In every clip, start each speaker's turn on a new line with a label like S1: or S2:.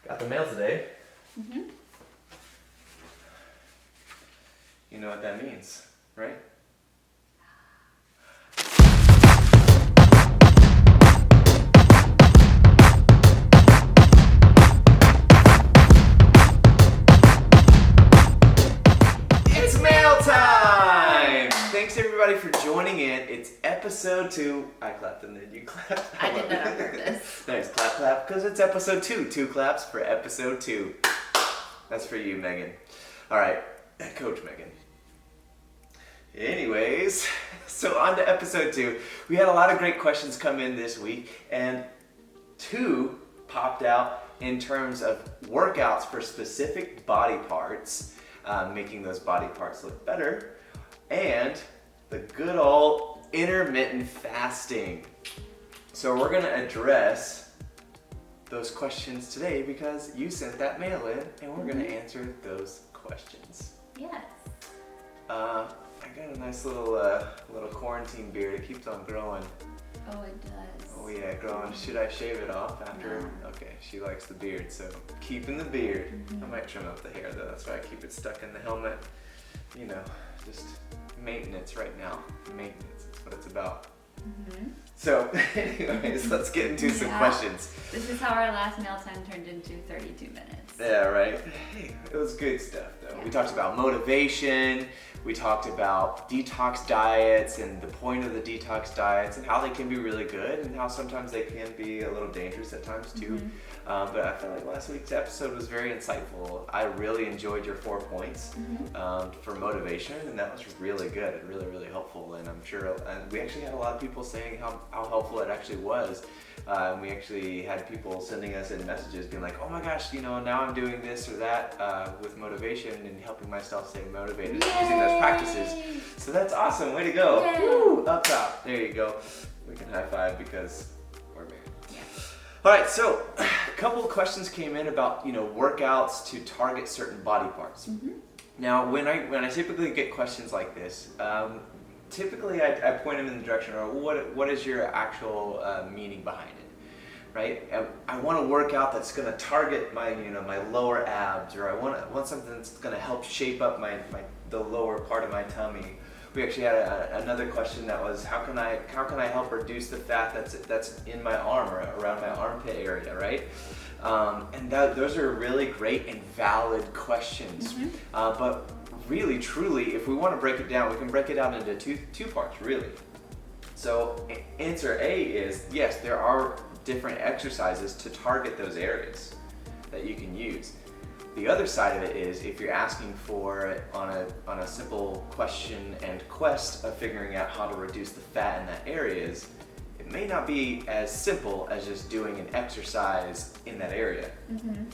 S1: Got the mail today.
S2: Mm-hmm.
S1: You know what that means, right? It's mail time! Thanks everybody for joining in. It's episode 2. I clapped and then you clapped.
S2: I did that on purpose.
S1: Nice, clap, clap, because it's episode 2. 2 claps for episode 2. That's for you, Megan. All right, Coach Megan. Anyways, so on to episode 2. We had a lot of great questions come in this week, and 2 popped out in terms of workouts for specific body parts, making those body parts look better, and the good old intermittent fasting. So we're gonna address those questions today because you sent that mail in, and we're gonna answer those questions.
S2: Yes.
S1: I got a nice little quarantine beard. It keeps on growing.
S2: Oh, it does.
S1: Oh yeah, growing. Should I shave it off after?
S2: No.
S1: Okay, she likes the beard, so keeping the beard.
S2: Mm-hmm.
S1: I might trim up the hair though. That's why I keep it stuck in the helmet. You know, just maintenance right now. Maintenance is what it's about.
S2: Mm-hmm.
S1: So, anyways, let's get into some questions.
S2: This is how our last mail time turned into 32 minutes.
S1: Yeah, right. Hey, it was good stuff though.
S2: Yeah.
S1: We talked about motivation. We talked about detox diets and the point of the detox diets and how they can be really good and how sometimes they can be a little dangerous at times too.
S2: Mm-hmm.
S1: But I felt like last week's episode was very insightful. I really enjoyed your 4 points for motivation, and that was really good and really, really helpful. And I'm sure, and we actually had a lot of people saying how helpful it actually was. And we actually had people sending us in messages being like, oh my gosh, you know, now I'm doing this or that with motivation and helping myself stay motivated using those practices. So that's awesome. Way to go.
S2: Yay.
S1: Woo, up top. There you go. We can high five because we're married.
S2: Yeah.
S1: All right, so a couple of questions came in about, you know, workouts to target certain body parts.
S2: Mm-hmm.
S1: Now, when I typically get questions like this, typically I point them in the direction of what is your actual meaning behind it, right? I want a workout that's going to target my lower abs, or I want something that's going to help shape up the lower part of my tummy. We actually had another question that was how can I help reduce the fat that's in my arm or around my armpit area, right? And those are really great and valid questions.
S2: Mm-hmm.
S1: But really, truly, if we want to break it down, we can break it down into two parts, really. So answer A is yes, there are different exercises to target those areas that you can use. The other side of it is if you're asking for on a simple question and quest of figuring out how to reduce the fat in that areas, it may not be as simple as just doing an exercise in that area.
S2: Mm-hmm.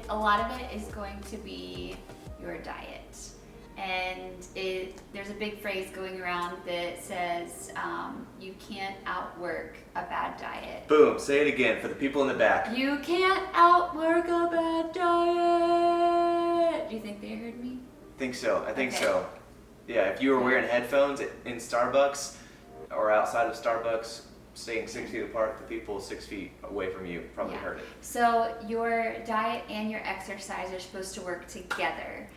S2: A lot of it is going to be your diet. And there's a big phrase going around that says you can't outwork a bad diet.
S1: Boom, say it again for the people in the back.
S2: You can't outwork a bad diet. Do you think they heard me?
S1: Think so, I think
S2: Okay.
S1: so. Yeah, if you were wearing headphones in Starbucks or outside of Starbucks, staying 6 feet apart, the people 6 feet away from you probably heard it.
S2: So your diet and your exercise are supposed to work together.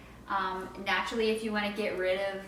S2: Naturally, if you want to get rid of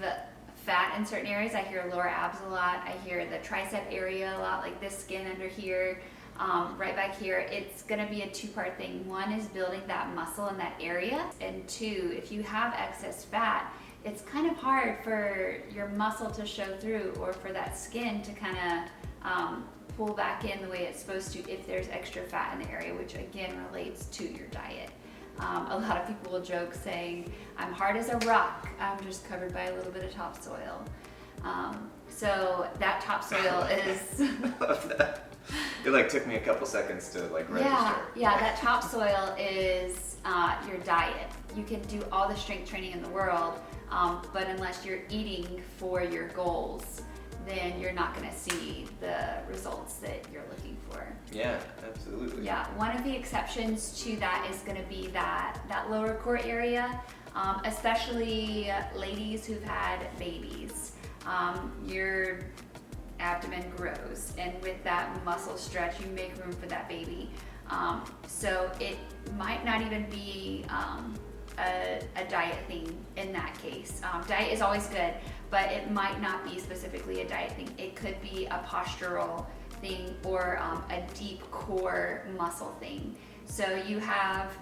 S2: fat in certain areas, I hear lower abs a lot, I hear the tricep area a lot, like this skin under here, right back here. It's going to be a 2-part thing. One is building that muscle in that area, and 2, if you have excess fat, it's kind of hard for your muscle to show through or for that skin to kind of pull back in the way it's supposed to if there's extra fat in the area, which again relates to your diet. A lot of people will joke saying, I'm hard as a rock, I'm just covered by a little bit of topsoil. So that topsoil is...
S1: I love that. It like took me a couple seconds to like register.
S2: Yeah, that topsoil is your diet. You can do all the strength training in the world, but unless you're eating for your goals, then you're not going to see the results that you're looking for.
S1: Yeah, absolutely.
S2: Yeah, one of the exceptions to that is going to be that lower core area, especially ladies who've had babies. Your abdomen grows, and with that muscle stretch, you make room for that baby. So it might not even be a diet thing in that case. Diet is always good, but it might not be specifically a diet thing. It could be a postural thing or a deep core muscle thing. So you have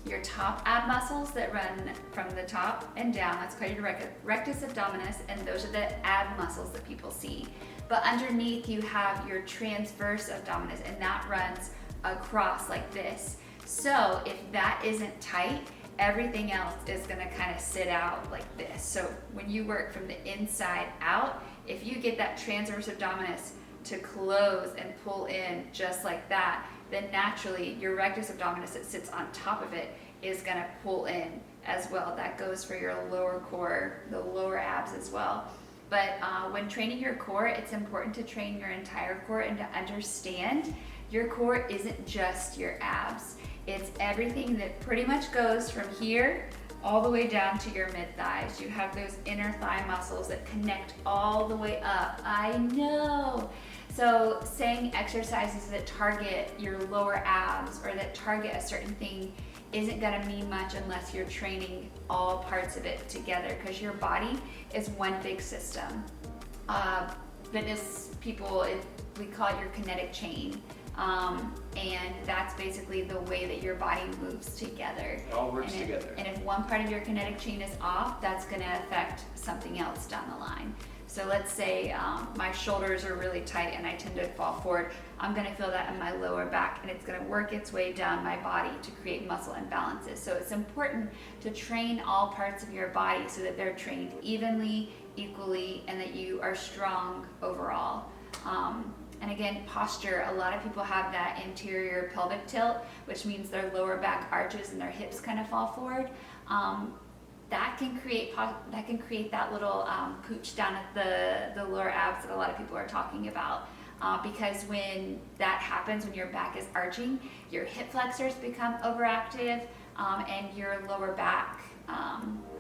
S2: your top ab muscles that run from the top and down. That's called your rectus abdominis, and those are the ab muscles that people see. But underneath you have your transverse abdominis, and that runs across like this. So if that isn't tight, everything else is gonna kind of sit out like this. So when you work from the inside out, if you get that transverse abdominis to close and pull in just like that, then naturally your rectus abdominis that sits on top of it is gonna pull in as well. That goes for your lower core, the lower abs as well. But when training your core, it's important to train your entire core and to understand your core isn't just your abs. It's everything that pretty much goes from here all the way down to your mid thighs. You have those inner thigh muscles that connect all the way up. I know. So saying exercises that target your lower abs or that target a certain thing isn't gonna mean much unless you're training all parts of it together, because your body is one big system. Fitness people, we call it your kinetic chain. And that's basically the way that your body moves together.
S1: It all works together.
S2: And if one part of your kinetic chain is off, that's gonna affect something else down the line. So let's say my shoulders are really tight and I tend to fall forward. I'm gonna feel that in my lower back, and it's gonna work its way down my body to create muscle imbalances. So it's important to train all parts of your body so that they're trained evenly, equally, and that you are strong overall. And again, posture, a lot of people have that anterior pelvic tilt, which means their lower back arches and their hips kind of fall forward. That can create that little pooch down at the lower abs that a lot of people are talking about. Because when that happens, when your back is arching, your hip flexors become overactive, and your lower back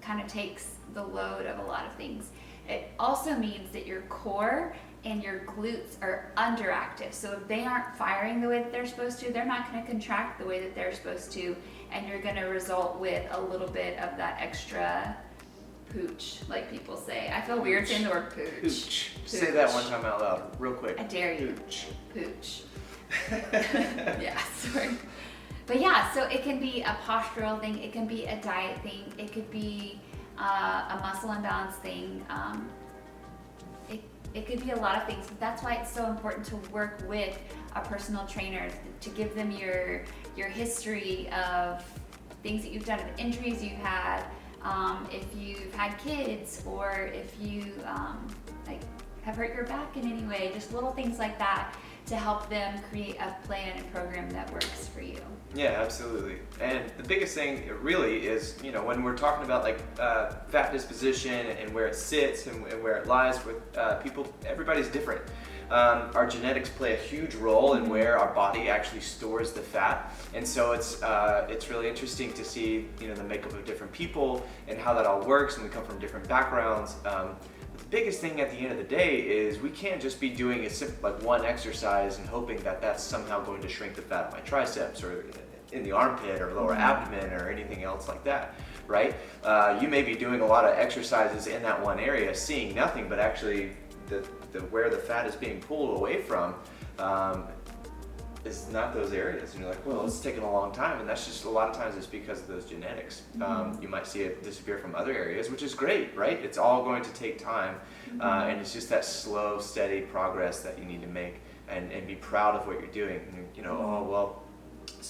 S2: kind of takes the load of a lot of things. It also means that your core and your glutes are underactive. So if they aren't firing the way that they're supposed to, they're not going to contract the way that they're supposed to, and you're going to result with a little bit of that extra pooch, like people say. I feel weird saying the word pooch.
S1: Pooch. Say that one time out loud, real quick.
S2: I dare you.
S1: Pooch.
S2: Pooch. Yeah, sorry. But yeah, so it can be a postural thing, it can be a diet thing, it could be a muscle imbalance thing. It could be a lot of things, but that's why it's so important to work with a personal trainer, to give them your history of things that you've done, of injuries you've had, if you've had kids, or if you have hurt your back in any way, just little things like that to help them create a plan and program that works for you.
S1: Yeah, absolutely. And the biggest thing really is, when we're talking about like fat disposition and where it sits and where it lies with people, everybody's different. Our genetics play a huge role in where our body actually stores the fat, and so it's really interesting to see the makeup of different people and how that all works, and we come from different backgrounds. The biggest thing at the end of the day is we can't just be doing like one exercise and hoping that that's somehow going to shrink the fat of my triceps or in the armpit or lower abdomen or anything else like that, right? You may be doing a lot of exercises in that one area, seeing nothing, but actually where the fat is being pulled away from is not those areas. And you're like, well, it's taken a long time, and that's just a lot of times it's because of those genetics. You might see it disappear from other areas, which is great, right? It's all going to take time, and it's just that slow, steady progress that you need to make, and be proud of what you're doing. Oh well,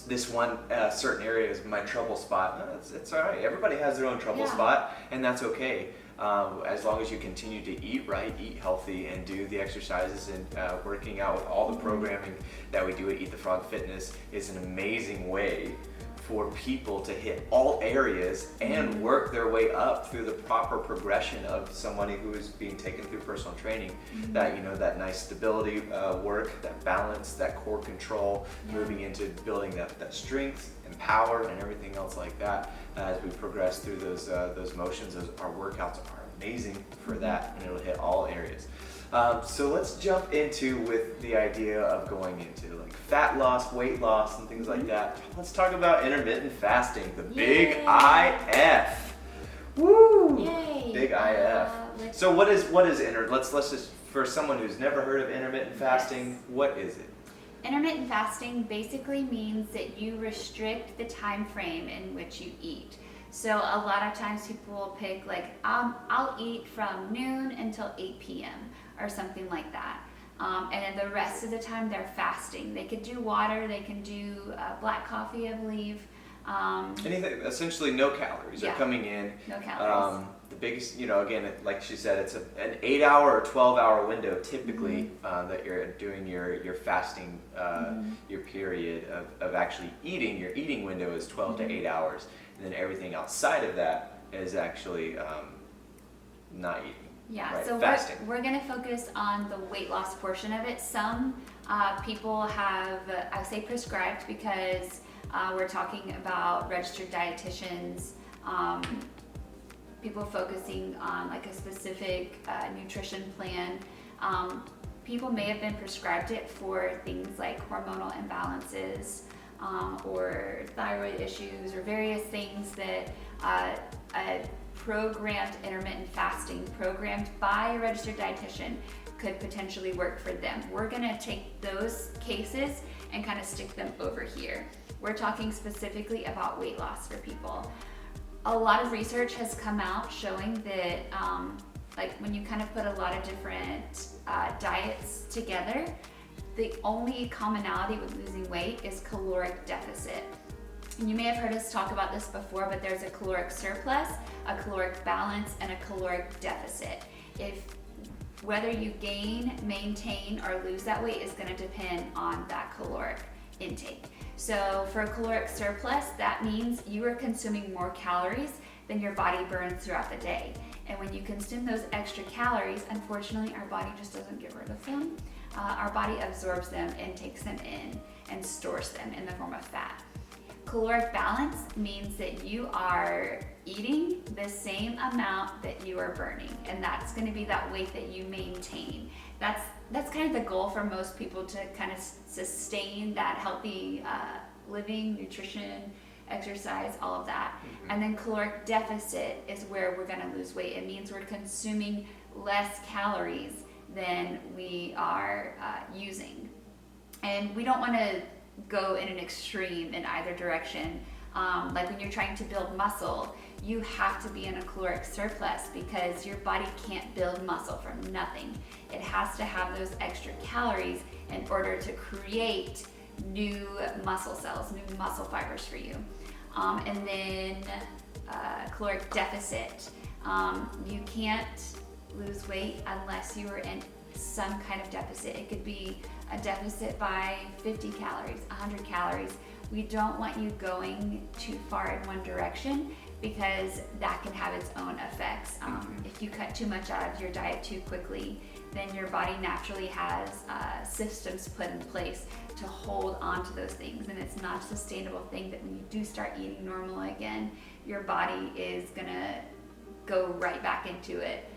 S1: this one certain area is my trouble spot. No, it's all right. Everybody has their own trouble spot, and that's okay. As long as you continue to eat right, eat healthy, and do the exercises and working out with all the programming that we do at Eat the Frog Fitness is an amazing way for people to hit all areas and work their way up through the proper progression of somebody who is being taken through personal training. That that nice stability work, that balance, that core control, moving into building that strength and power and everything else like that. As we progress through those motions, our workouts are amazing for that, and it'll hit all areas. So let's jump into with the idea of going into like fat loss, weight loss, and things like that. Let's talk about intermittent fasting, the big IF. Woo!
S2: Yay!
S1: Big IF. So what is let's just, for someone who's never heard of intermittent fasting, what is it?
S2: Intermittent fasting basically means that you restrict the time frame in which you eat. So a lot of times people will pick like, I'll eat from noon until 8 p.m. or something like that. And then the rest of the time they're fasting. They could do water, they can do black coffee, I believe.
S1: Anything, essentially no calories are coming in.
S2: No calories.
S1: The biggest, again, like she said, it's an 8-hour or 12-hour window typically that you're doing your fasting, your period of actually eating. Your eating window is 12 to 8 hours, and then everything outside of that is actually not eating.
S2: Yeah,
S1: right?
S2: so
S1: Fasting.
S2: we're going to focus on the weight loss portion of it. Some people have, I would say prescribed, because we're talking about registered dietitians, people focusing on like a specific nutrition plan. People may have been prescribed it for things like hormonal imbalances or thyroid issues or various things that a programmed intermittent fasting programmed by a registered dietitian could potentially work for them. We're gonna take those cases and kind of stick them over here. We're talking specifically about weight loss for people. A lot of research has come out showing that like when you kind of put a lot of different diets together, the only commonality with losing weight is caloric deficit. And you may have heard us talk about this before, but there's a caloric surplus, a caloric balance, and a caloric deficit. Whether you gain, maintain, or lose that weight is going to depend on that caloric intake. So for a caloric surplus, that means you are consuming more calories than your body burns throughout the day. And when you consume those extra calories, unfortunately, our body just doesn't get rid of them. Our body absorbs them and takes them in and stores them in the form of fat. Caloric balance means that you are eating the same amount that you are burning, and that's going to be that weight that you maintain. That's kind of the goal for most people, to kind of sustain that healthy living, nutrition, exercise, all of that. And then caloric deficit is where we're going to lose weight. It means we're consuming less calories than we are using. And we don't want to go in an extreme in either direction. Like when you're trying to build muscle, you have to be in a caloric surplus because your body can't build muscle from nothing. It has to have those extra calories in order to create new muscle cells, new muscle fibers for you. And then caloric deficit. You can't lose weight unless you are in some kind of deficit. It could be a deficit by 50 calories, 100 calories. We don't want you going too far in one direction because that can have its own effects. If you cut too much out of your diet too quickly, then your body naturally has systems put in place to hold on to those things, and it's not a sustainable thing that when you do start eating normal again, your body is gonna go right back into it.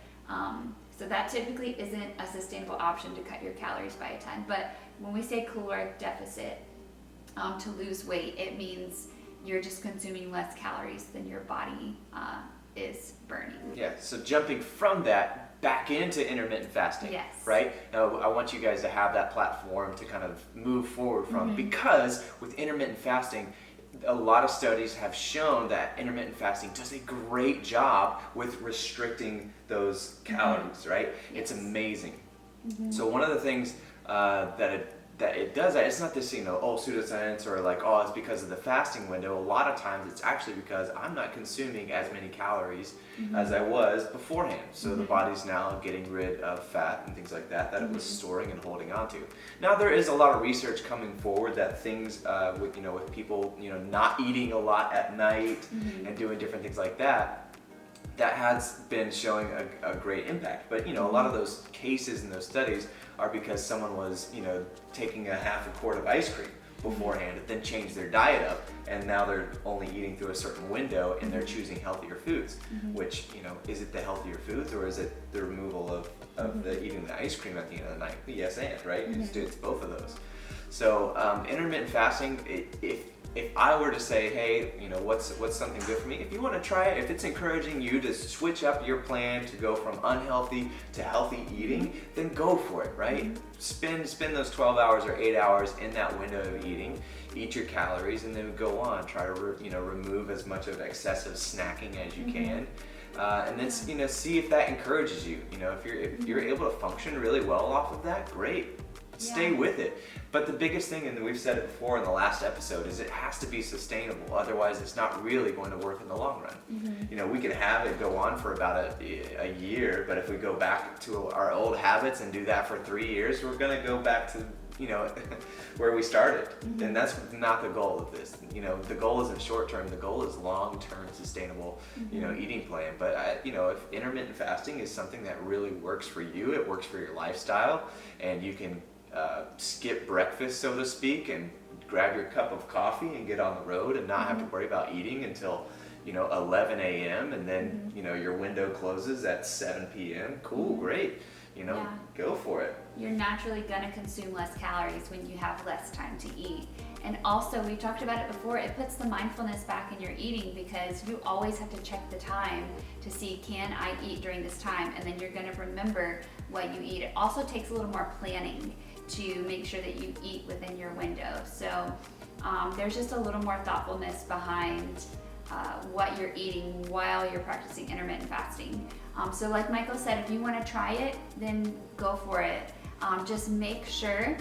S2: So that typically isn't a sustainable option to cut your calories by a ton. But when we say caloric deficit, to lose weight, it means you're just consuming less calories than your body is burning.
S1: Yeah, so jumping from that back into intermittent fasting,
S2: yes,
S1: right? Now, I want you guys to have that platform to kind of move forward from, because with intermittent fasting, a lot of studies have shown that intermittent fasting does a great job with restricting those calories, right?
S2: Yes.
S1: It's amazing. So one of the things that it does, it's not this, pseudoscience or like, it's because of the fasting window. A lot of times it's actually because I'm not consuming as many calories as I was beforehand. So the body's now getting rid of fat and things like that it was storing and holding on to. Now there is a lot of research coming forward that things with people, not eating a lot at night and doing different things like that has been showing a great impact. But a lot of those cases and those studies are because someone was taking a half a quart of ice cream. beforehand, then change their diet up, and now they're only eating through a certain window, and they're choosing healthier foods. Which, is it the healthier foods, or is it the removal of the eating the ice cream at the end of the night? Yes, and right, it's both of those. So intermittent fasting, if I were to say, hey, what's something good for me? If you want to try it, if it's encouraging you to switch up your plan to go from unhealthy to healthy eating, then go for it, right? Spend those 12 hours or 8 hours in that window of eating, eat your calories, and then go on. Try to remove as much of excessive snacking as you can. And then see if that encourages you. If you're able to function really well off of that, great. Stay with it. But the biggest thing, and we've said it before in the last episode, is it has to be sustainable. Otherwise, it's not really going to work in the long run. We can have it go on for about a year, but if we go back to our old habits and do that for 3 years, we're going to go back to where we started. And that's not the goal of this. The goal isn't short term. The goal is long term sustainable eating plan. But if intermittent fasting is something that really works for you, it works for your lifestyle, and you can skip breakfast, so to speak, and grab your cup of coffee and get on the road and not have to worry about eating until 11 a.m. and then your window closes at 7 p.m. Cool, great. Go for it.
S2: You're naturally going to consume less calories when you have less time to eat. And also, we talked about it before, it puts the mindfulness back in your eating, because you always have to check the time to see, can I eat during this time? And then you're going to remember what you eat. It also takes a little more planning to make sure that you eat within your window. So there's just a little more thoughtfulness behind what you're eating while you're practicing intermittent fasting. So like Michael said, if you want to try it, then go for it. Just make sure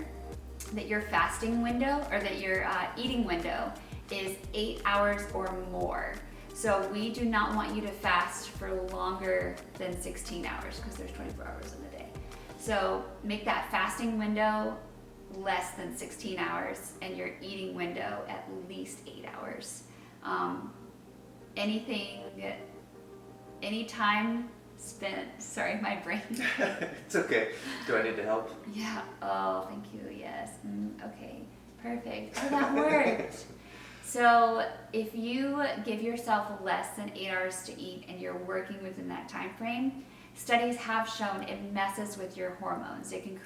S2: that your fasting window, or that your eating window, is 8 hours or more. So we do not want you to fast for longer than 16 hours, because there's 24 hours in the day. So make that fasting window less than 16 hours and your eating window at least 8 hours. Any time spent, sorry, my brain.
S1: It's okay. Do I need to help?
S2: Yeah, oh, thank you, yes. Okay, perfect. Oh, that worked. So if you give yourself less than 8 hours to eat and you're working within that time frame, studies have shown it messes with your hormones. It can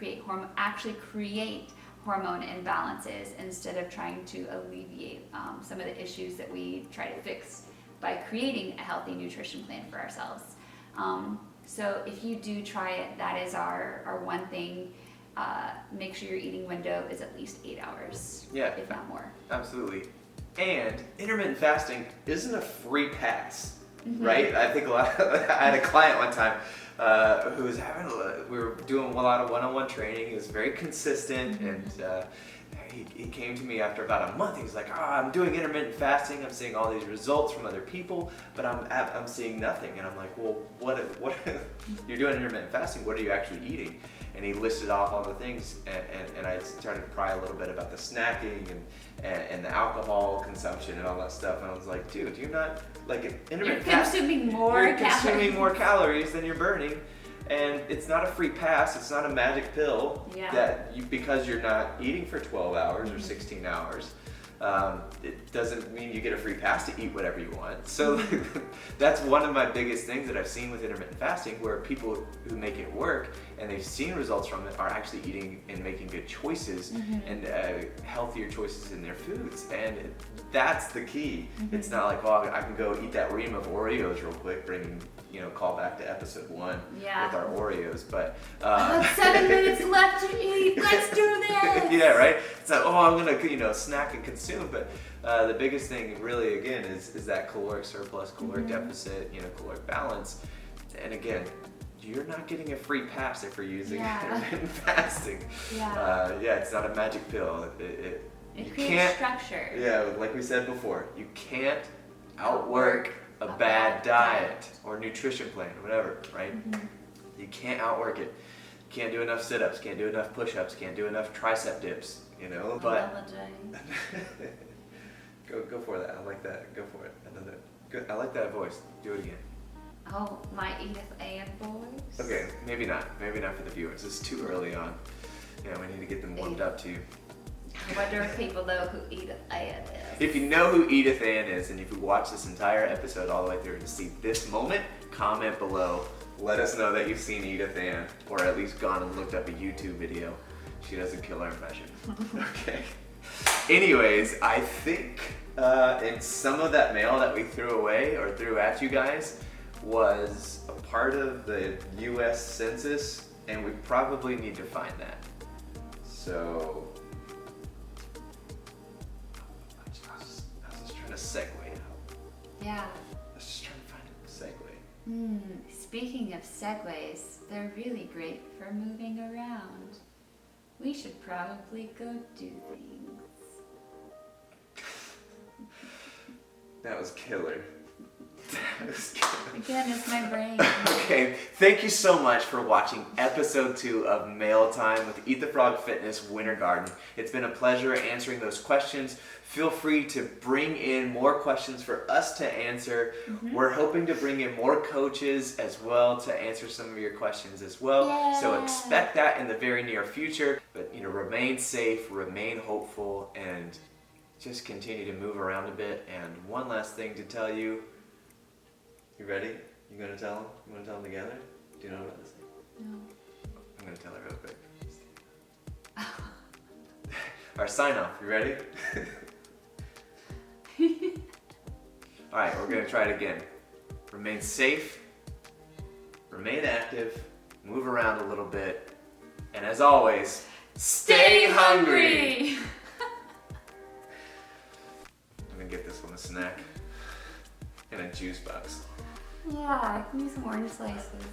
S2: actually create hormone imbalances instead of trying to alleviate some of the issues that we try to fix by creating a healthy nutrition plan for ourselves. So if you do try it, that is our one thing. Make sure your eating window is at least 8 hours, if not more. Absolutely.
S1: And intermittent fasting isn't a free pass, right? I think I had a client one time who was we were doing a lot of one-on-one training. He was very consistent, and he came to me after about a month. He was like, I'm doing intermittent fasting. I'm seeing all these results from other people, but I'm seeing nothing. And I'm like, well, what you're doing intermittent fasting, what are you actually eating? And he listed off all the things, and I started to pry a little bit about the snacking and the alcohol consumption and all that stuff. And I was like, dude, you're not like an intermittent
S2: fasting. You're
S1: consuming more calories than you're burning. And it's not a free pass. It's not a magic pill because you're not eating for 12 hours or 16 hours. It doesn't mean you get a free pass to eat whatever you want. So that's one of my biggest things that I've seen with intermittent fasting, where people who make it work and they've seen results from it are actually eating and making good choices and healthier choices in their foods. And that's the key. It's not like, I can go eat that ream of Oreos real quick, bringing call back to episode 1 with our Oreos. But
S2: I have 7 minutes left to eat. Let's do this.
S1: Yeah, right. It's like, I'm gonna snack and consume. But the biggest thing, really, again, is that caloric surplus, caloric deficit, caloric balance. And again, you're not getting a free pass if you're using intermittent fasting. It's not a magic pill.
S2: It creates structure.
S1: Yeah, like we said before, you can't outwork a bad diet or nutrition plan, whatever, right? You can't outwork it. Can't do enough sit-ups, can't do enough push-ups, can't do enough tricep dips, but go for that. I like that. Go for it. Good. I like that voice. Do it again.
S2: Oh, my Edith Ann voice?
S1: Okay, maybe not. Maybe not for the viewers. It's too early on. Yeah, we need to get them warmed up too.
S2: I wonder if people know who Edith Ann is.
S1: If you know who Edith Ann is, and if you watch this entire episode all the way through to see this moment, comment below. Let us know that you've seen Edith Ann, or at least gone and looked up a YouTube video. She doesn't kill our impression. Okay. Anyways, I think in some of that mail that we threw away or threw at you guys was a part of the US Census, and we probably need to find that. So, I was just trying to segue out.
S2: Yeah.
S1: I was just trying to find a segue.
S2: Speaking of segues, they're really great for moving around. We should probably go do things.
S1: That was killer. That was killer.
S2: Again, it's my brain.
S1: Okay, thank you so much for watching episode 2 of Mail Time with Eat the Frog Fitness Winter Garden. It's been a pleasure answering those questions. Feel free to bring in more questions for us to answer. We're hoping to bring in more coaches as well to answer some of your questions as well.
S2: Yeah.
S1: So expect that in the very near future. But remain safe, remain hopeful, and just continue to move around a bit. And one last thing to tell you. You ready? You gonna tell them? You wanna tell them together? Do you know about this thing?
S2: No.
S1: I'm gonna tell her real quick. Our sign off. You ready? All right, we're gonna try it again. Remain safe, remain active, move around a little bit, and as always, stay hungry! I'm gonna get this one a snack and a juice box.
S2: Yeah, I can use some orange slices.